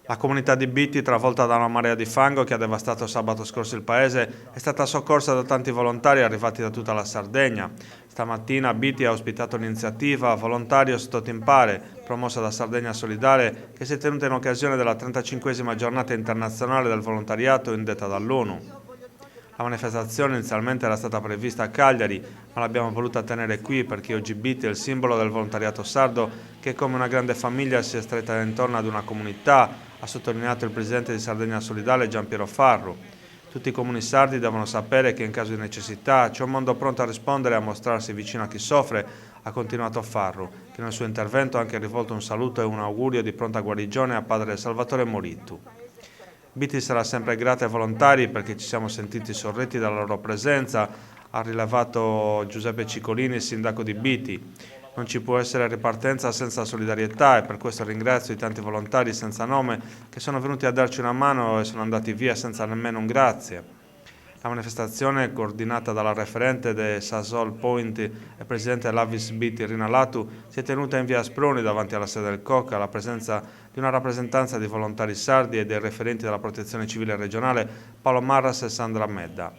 La comunità di Bitti, travolta da una marea di fango che ha devastato sabato scorso il paese, è stata soccorsa da tanti volontari arrivati da tutta la Sardegna. Stamattina Bitti ha ospitato l'iniziativa Volontario Stotimpare, promossa da Sardegna Solidale, che si è tenuta in occasione della 35esima giornata internazionale del volontariato indetta dall'ONU. La manifestazione inizialmente era stata prevista a Cagliari, ma l'abbiamo voluta tenere qui perché oggi Bitti è il simbolo del volontariato sardo che come una grande famiglia si è stretta intorno ad una comunità, ha sottolineato il presidente di Sardegna Solidale Giampiero Farru. Tutti i comuni sardi devono sapere che in caso di necessità c'è un mondo pronto a rispondere e a mostrarsi vicino a chi soffre, ha continuato Farru, che nel suo intervento ha anche rivolto un saluto e un augurio di pronta guarigione a padre Salvatore Morittu. Bitti sarà sempre grata ai volontari perché ci siamo sentiti sorretti dalla loro presenza, ha rilevato Giuseppe Ciccolini, sindaco di Bitti. Non ci può essere ripartenza senza solidarietà e per questo ringrazio i tanti volontari senza nome che sono venuti a darci una mano e sono andati via senza nemmeno un grazie. La manifestazione, coordinata dalla referente de Sasol Point e presidente dell'Avis Bitti Rina Latu, si è tenuta in via Asproni davanti alla sede del COC alla presenza di una rappresentanza di volontari sardi e dei referenti della protezione civile regionale Paolo Marras e Sandra Medda.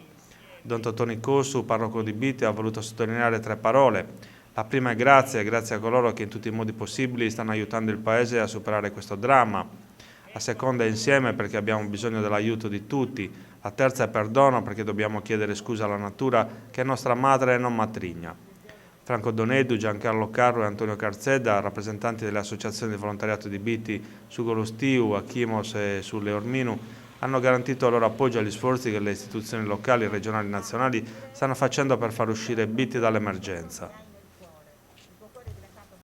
Don Totò Cosu, parroco di Bitti, ha voluto sottolineare 3 parole. La prima è grazie a coloro che in tutti i modi possibili stanno aiutando il Paese a superare questo dramma. La seconda è insieme perché abbiamo bisogno dell'aiuto di tutti. La terza è perdono perché dobbiamo chiedere scusa alla natura che è nostra madre e non matrigna. Franco Donedu, Giancarlo Carro e Antonio Carzedda, rappresentanti delle associazioni di volontariato di Bitti, Sugolostiu, Achimos e Sulle Orminu, hanno garantito il loro appoggio agli sforzi che le istituzioni locali, regionali e nazionali stanno facendo per far uscire Bitti dall'emergenza.